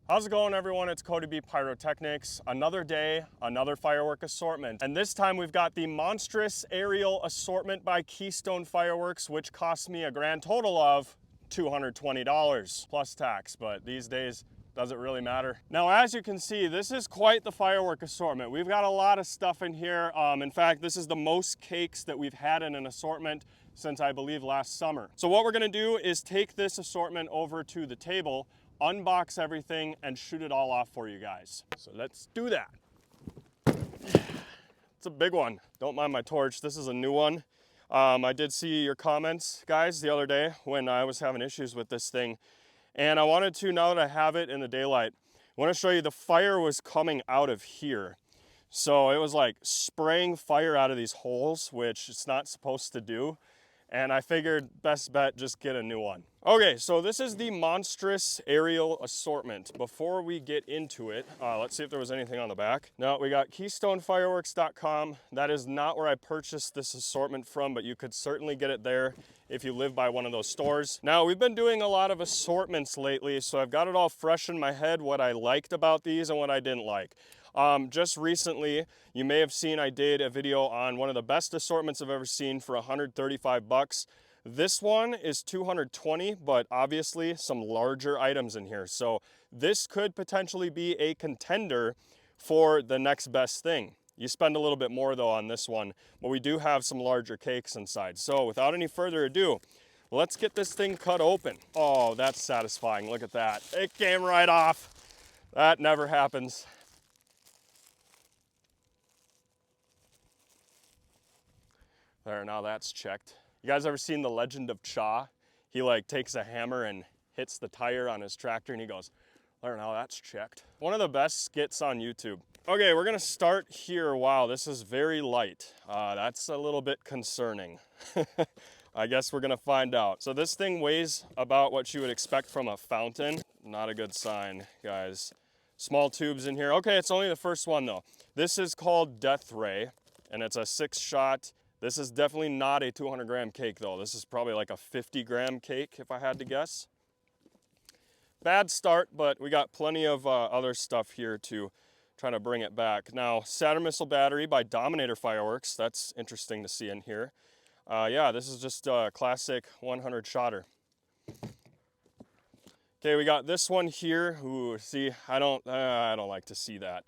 How's it going, everyone? It's CodyBPyrotechnics. Another day, another firework assortment. And this time we've got the monstrous aerial assortment by Keystone Fireworks, which cost me a grand total of $220 plus tax. But these days, does it really matter? Now, as you can see, this is quite the firework assortment. We've got a lot of stuff in here. In fact, this is the most cakes that we've had in an assortment since I believe last summer. So what we're gonna do is take this assortment over to the table, unbox everything, and shoot it all off for you guys. So let's do that. It's a big one. Don't mind my torch. This is a new one. I did see your comments, guys, the other day when I was having issues with this thing. And I wanted to, now that I have it in the daylight, I want to show you the fire was coming out of here. So it was like spraying fire out of these holes, which it's not supposed to do. And I figured best bet, just get a new one. Okay, so this is the monstrous aerial assortment. Before we get into it, let's see if there was anything on the back. No, we got KeystoneFireworks.com. That is not where I purchased this assortment from, but you could certainly get it there if you live by one of those stores. Now, we've been doing a lot of assortments lately, so I've got it all fresh in my head, what I liked about these and what I didn't like. Just recently, you may have seen I did a video on one of the best assortments I've ever seen for 135 bucks. This one is 220, but obviously some larger items in here. So this could potentially be a contender for the next best thing. You spend a little bit more though on this one, but we do have some larger cakes inside. So without any further ado, let's get this thing cut open. Oh, that's satisfying. Look at that. It came right off. That never happens. There, now that's checked. You guys ever seen The Legend of Cha? He like takes a hammer and hits the tire on his tractor and he goes, there, now that's checked. One of the best skits on YouTube. Okay, we're gonna start here. Wow, this is very light. That's a little bit concerning. I guess we're gonna find out. So this thing weighs about what you would expect from a fountain. Not a good sign, guys. Small tubes in here. Okay, it's only the first one though. This is called Death Ray and it's a 6-shot. This is definitely not a 200-gram cake though. This is probably like a 50-gram cake if I had to guess. Bad start, but we got plenty of other stuff here to try to bring it back. Now, Saturn Missile Battery by Dominator Fireworks. That's interesting to see in here. Yeah, this is just a classic 100-shotter. Okay, we got this one here. Ooh, see, I don't like to see that.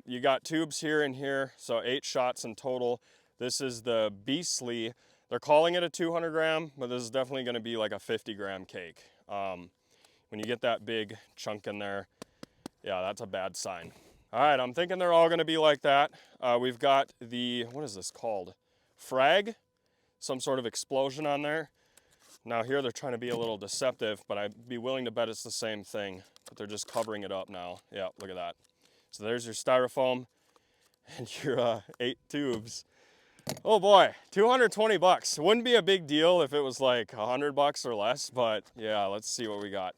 You got tubes here and here, so 8 shots in total. This is the Beastly. They're calling it a 200-gram, but this is definitely gonna be like a 50-gram cake. When you get that big chunk in there, yeah, that's a bad sign. All right, I'm thinking they're all gonna be like that. We've got the, what is this called? Frag, some sort of explosion on there. Now here they're trying to be a little deceptive, but I'd be willing to bet it's the same thing, but they're just covering it up now. Yeah, look at that. So there's your styrofoam and your 8 tubes. Oh boy, 220 bucks. It wouldn't be a big deal if it was like 100 bucks or less, but yeah, let's see what we got.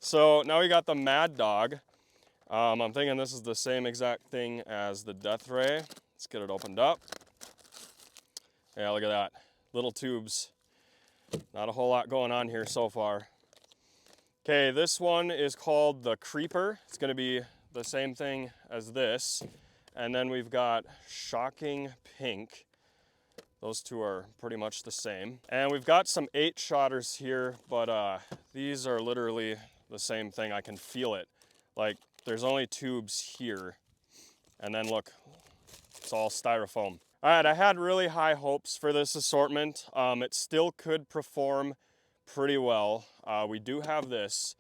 So now we got the Mad Dog. I'm thinking this is the same exact thing as the Death Ray. Let's get it opened up. Yeah, look at that. Little tubes. Not a whole lot going on here so far. Okay, this one is called the Creeper. It's gonna be the same thing as this. And then we've got Shocking Pink. Those two are pretty much the same. And we've got some 8-shotters here, but these are literally the same thing. I can feel it. Like, there's only tubes here. And then look, it's all styrofoam. All right, I had really high hopes for this assortment. It still could perform pretty well. We do have this,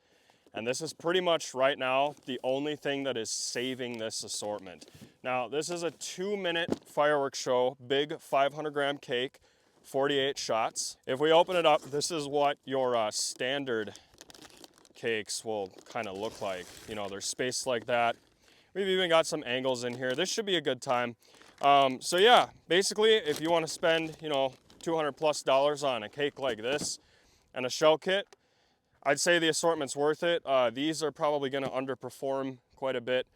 and this is pretty much right now the only thing that is saving this assortment. Now, this is a 2-minute fireworks show, big 500-gram cake, 48 shots. If we open it up, this is what your standard cakes will kind of look like. You know, they're spaced like that. We've even got some angles in here. This should be a good time. So yeah, basically, if you want to spend, you know, $200+ on a cake like this and a shell kit, I'd say the assortment's worth it. These are probably going to underperform quite a bit.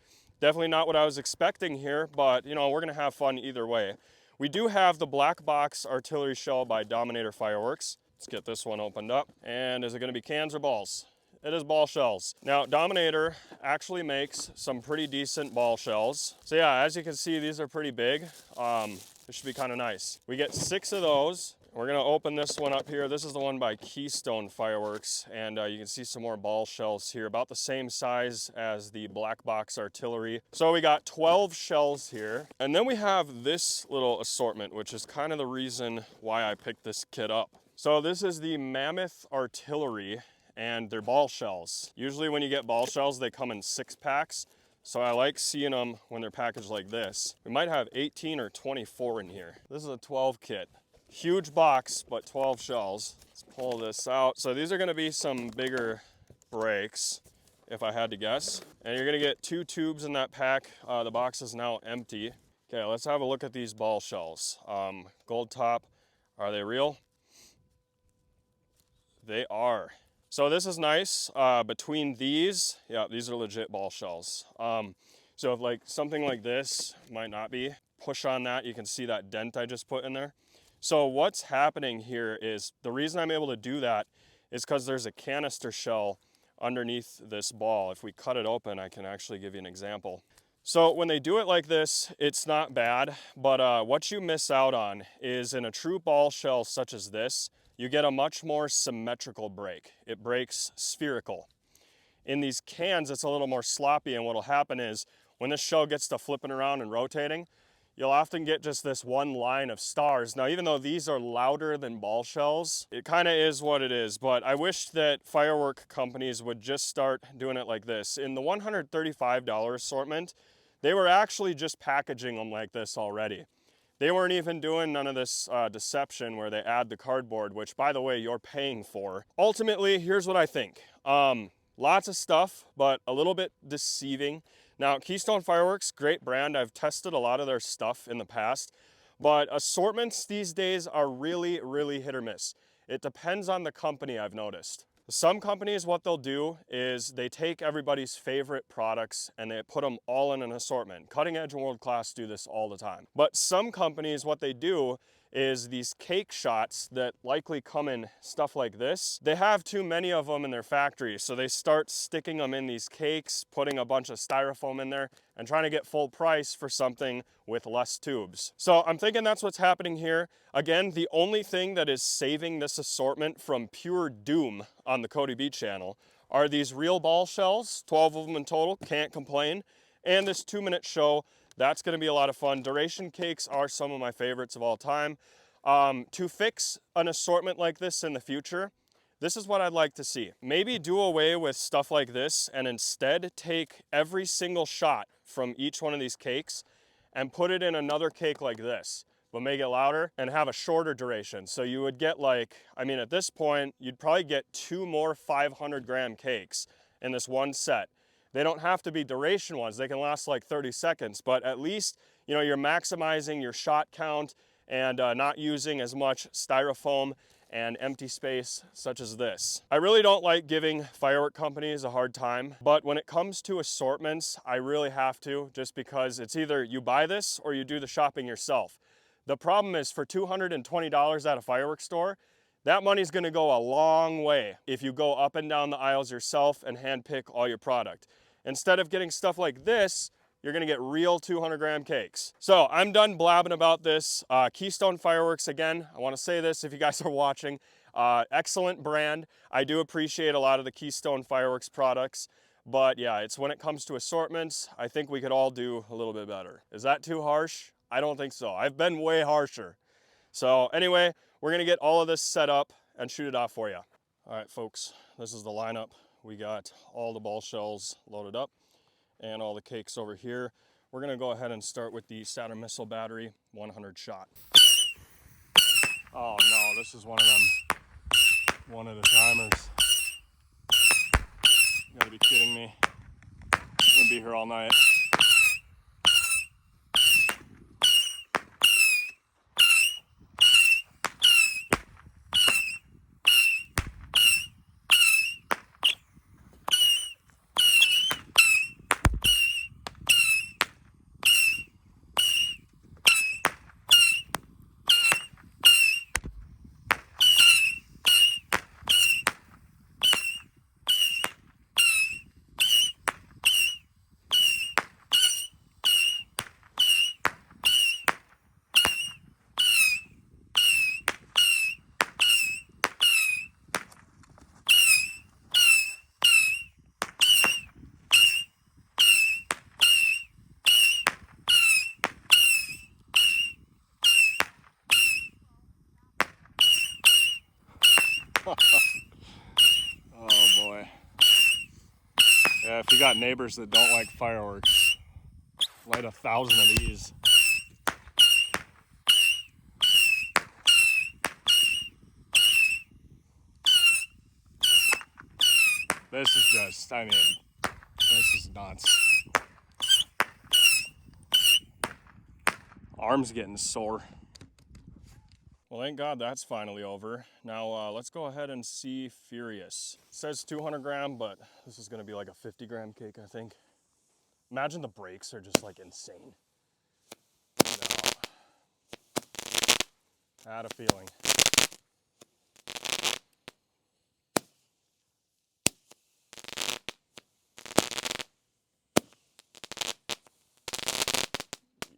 Definitely not what I was expecting here, but you know, we're gonna have fun either way. We do have the Black Box Artillery Shell by Dominator Fireworks. Let's get this one opened up. And is it gonna be cans or balls? it is ball shells. Now, Dominator actually makes some pretty decent ball shells. So yeah, as you can see, these are pretty big. This should be kind of nice. We get 6 of those. We're gonna open this one up here. This is the one by Keystone Fireworks, and you can see some more ball shells here, about the same size as the black box artillery. So we got 12 shells here. And then we have this little assortment, which is kind of the reason why I picked this kit up. So this is the Mammoth Artillery, and they're ball shells. Usually when you get ball shells, they come in 6-packs. So I like seeing them when they're packaged like this. We might have 18 or 24 in here. This is a 12 kit. Huge box, but 12 shells. Let's pull this out. So these are gonna be some bigger breaks, if I had to guess. And you're gonna get 2 tubes in that pack. The box is now empty. Okay, let's have a look at these ball shells. Gold top, are they real? They are. So this is nice. Between these, yeah, these are legit ball shells. So if like something like this might not be, push on that, you can see that dent I just put in there. So what's happening here is, the reason I'm able to do that is because there's a canister shell underneath this ball. If we cut it open, I can actually give you an example. So when they do it like this, it's not bad, but what you miss out on is, in a true ball shell such as this, you get a much more symmetrical break. It breaks spherical. In these cans, it's a little more sloppy, and what'll happen is, when this shell gets to flipping around and rotating, you'll often get just this one line of stars. Now, even though these are louder than ball shells, it kind of is what it is, but I wish that firework companies would just start doing it like this. In the $135 assortment, they were actually just packaging them like this already. They weren't even doing none of this deception where they add the cardboard, which, by the way, you're paying for. Ultimately, here's what I think. Lots of stuff, but a little bit deceiving. Now, Keystone Fireworks, great brand. I've tested a lot of their stuff in the past, but assortments these days are really, really hit or miss. It depends on the company, I've noticed. Some companies, what they'll do is they take everybody's favorite products and they put them all in an assortment. Cutting Edge and World Class do this all the time. But some companies, what they do is these cake shots that likely come in stuff like this, they have too many of them in their factory, so they start sticking them in these cakes, putting a bunch of styrofoam in there, and trying to get full price for something with less tubes. So I'm thinking that's what's happening here. Again, the only thing that is saving this assortment from pure doom on the CodyB channel are these real ball shells, 12 of them in total, can't complain, and this 2-minute show. That's gonna be a lot of fun. Duration cakes are some of my favorites of all time. To fix an assortment like this in the future, this is what I'd like to see. Maybe do away with stuff like this and instead take every single shot from each one of these cakes and put it in another cake like this, but make it louder and have a shorter duration. So you would get like, I mean, at this point, you'd probably get 2 more 500-gram cakes in this one set. They don't have to be duration ones. They can last like 30 seconds, but at least, you know, you're maximizing your shot count and not using as much styrofoam and empty space such as this. I really don't like giving firework companies a hard time, but when it comes to assortments, I really have to, just because it's either you buy this or you do the shopping yourself. The problem is, for $220 at a fireworks store, that money's gonna go a long way if you go up and down the aisles yourself and handpick all your product. Instead of getting stuff like this, you're gonna get real 200-gram cakes. So I'm done blabbing about this. Keystone Fireworks, again, I wanna say this if you guys are watching, excellent brand. I do appreciate a lot of the Keystone Fireworks products, but yeah, it's when it comes to assortments, I think we could all do a little bit better. Is that too harsh? I don't think so. I've been way harsher. So anyway, we're gonna get all of this set up and shoot it off for you. All right, folks, this is the lineup. We got all the ball shells loaded up and all the cakes over here. We're gonna go ahead and start with the Saturn missile battery, 100 shot. Oh no, this is one of them one of the timers. You gotta be kidding me. I'm gonna be here all night. Oh boy. Yeah, if you got neighbors that don't like fireworks, light 1,000 of these. This is just, I mean, this is nuts. Arm's getting sore. Well, thank God that's finally over. Now let's go ahead and see Furious. It says 200 gram, but this is gonna be like a 50 gram cake, I think. Imagine the brakes are just like insane. No. I had a feeling.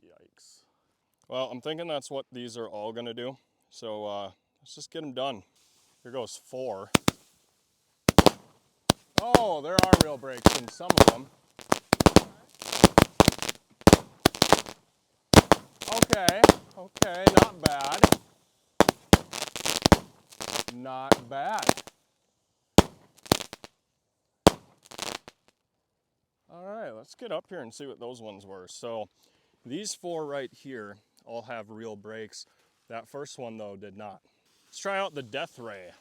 Yikes. Well, I'm thinking that's what these are all gonna do. So let's just get them done. Here goes 4. Oh, there are real brakes in some of them. Okay, okay, not bad. Not bad. All right, let's get up here and see what those ones were. So these 4 right here all have real brakes. That first one though did not. Let's try out the Death Ray.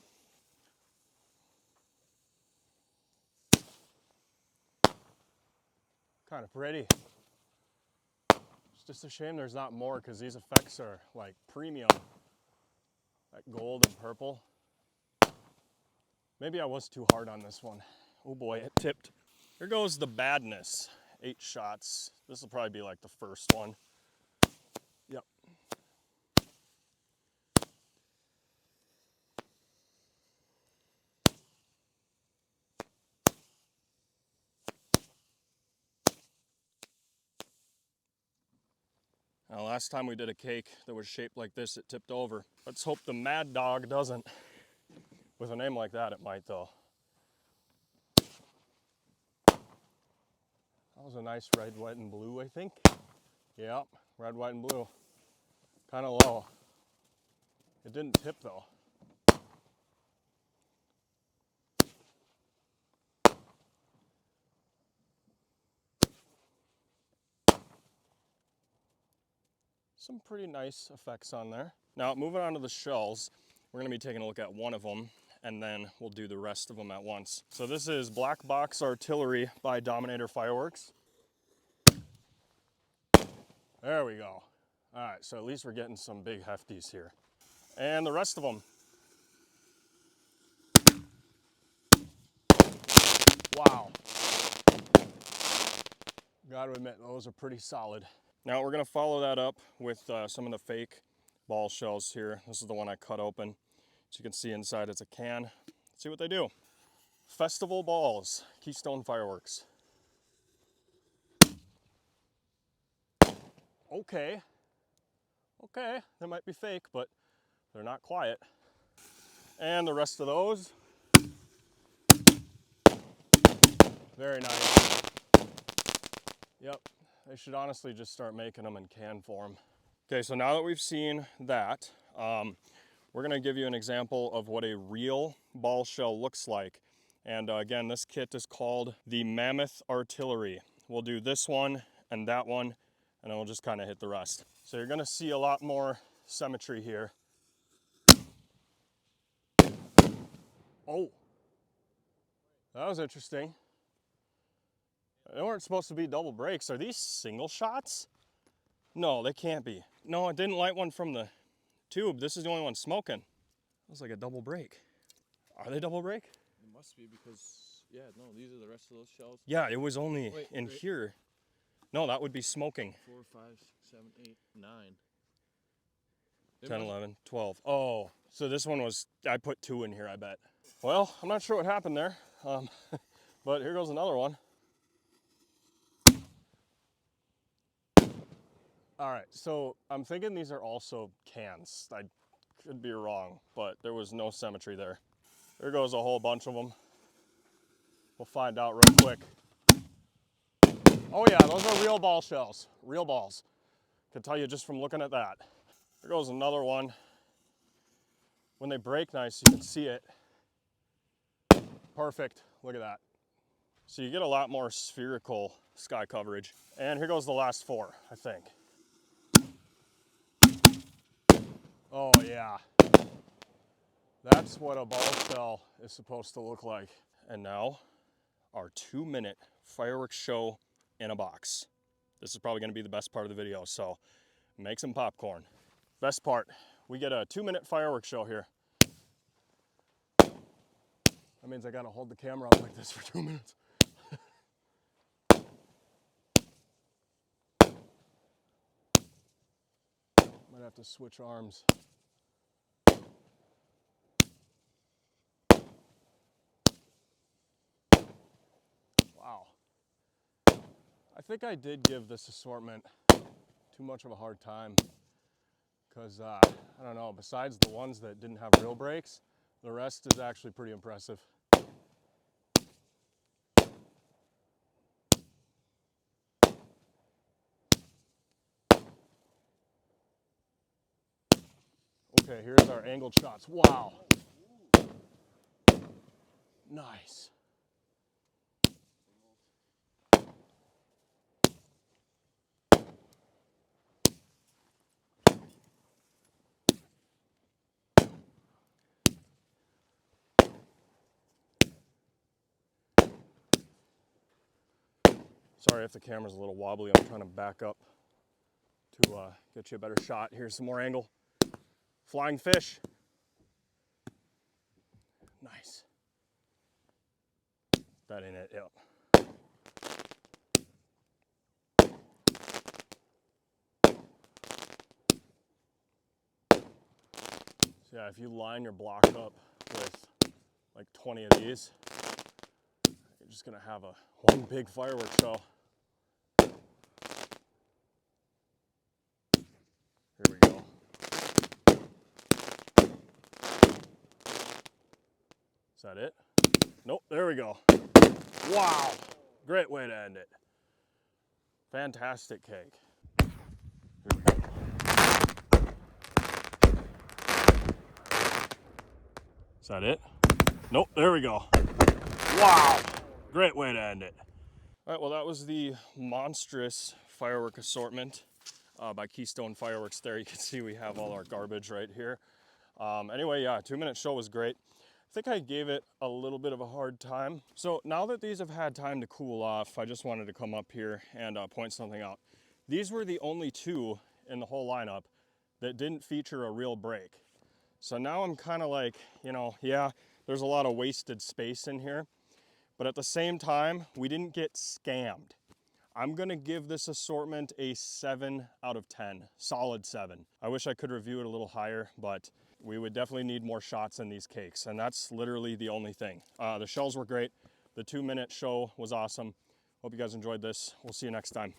Kind of pretty. It's just a shame there's not more because these effects are like premium. That gold and purple. Maybe I was too hard on this one. Oh boy, it tipped. Here goes the Badness. 8 shots. This will probably be like the first one. Yep. Now, last time we did a cake that was shaped like this, it tipped over. Let's hope the Mad Dog doesn't. With a name like that, it might though. That was a nice red, white, and blue, I think. Yep, red, white, and blue. Kind of low. It didn't tip though. Some pretty nice effects on there. Now, moving on to the shells, we're gonna be taking a look at one of them, and then we'll do the rest of them at once. So this is Black Box Artillery by Dominator Fireworks. There we go. All right, so at least we're getting some big hefties here. And the rest of them. Wow. Gotta admit, those are pretty solid. Now we're gonna follow that up with some of the fake ball shells here. This is the one I cut open. As you can see inside, it's a can. Let's see what they do. Festival balls, Keystone Fireworks. Okay. Okay, they might be fake, but they're not quiet. And the rest of those. Very nice. Yep, they should honestly just start making them in can form. Okay, so now that we've seen that, we're gonna give you an example of what a real ball shell looks like. And again, this kit is called the Mammoth Artillery. We'll do this one and that one, and then we'll just kind of hit the rest. So you're gonna see a lot more symmetry here. Oh, that was interesting. They weren't supposed to be double brakes. Are these single shots? No, they can't be. No, I didn't light one from the tube. This is the only one smoking. It was like a double brake. Are they double brake? It must be because, yeah, no, these are the rest of those shells. Yeah, it was only in here. No, that would be smoking. 4, 5, 6, 7, 8, 9. 10, 11, 12. Oh, so this one was, I put 2 in here, I bet. Well, I'm not sure what happened there, but here goes another one. All right, so I'm thinking these are also cans. I could be wrong, but there was no symmetry there. There goes a whole bunch of them. We'll find out real quick. Oh yeah, those are real ball shells, real balls. Could tell you just from looking at that. There goes another one. When they break nice, you can see it. perfect. Look at that. So you get a lot more spherical sky coverage. And here goes the last 4, I think. Oh yeah. That's what a ball cell is supposed to look like. And now, our 2-minute fireworks show in a box. This is probably gonna be the best part of the video, so make some popcorn. Best part, we get a 2-minute fireworks show here. That means I gotta hold the camera up like this for 2 minutes. Might have to switch arms. Wow. I think I did give this assortment too much of a hard time because, I don't know, besides the ones that didn't have real brakes, the rest is actually pretty impressive. Okay, here's our angled shots. Wow. Nice. Sorry if the camera's a little wobbly. I'm trying to back up to get you a better shot. Here's some more angle. Flying fish. Nice. That ain't it, yep. So yeah, if you line your block up with like 20 of these, you're just gonna have one big fireworks show. Here we go. Is that it? Nope, there we go. Wow, great way to end it. Fantastic cake. Here we go. Is that it? Nope, there we go. Wow, great way to end it. All right, well that was the monstrous firework assortment by Keystone Fireworks there. You can see we have all our garbage right here. Anyway, yeah, 2-minute show was great. I think I gave it a little bit of a hard time. So now that these have had time to cool off, I just wanted to come up here and point something out. These were the only 2 in the whole lineup that didn't feature a real brake. So now I'm kind of like, you know, yeah, there's a lot of wasted space in here, but at the same time, we didn't get scammed. I'm gonna give this assortment a 7 out of 10, solid 7. I wish I could review it a little higher, but we would definitely need more shots in these cakes, and that's literally the only thing. The shells were great. The 2-minute show was awesome. Hope you guys enjoyed this. We'll see you next time.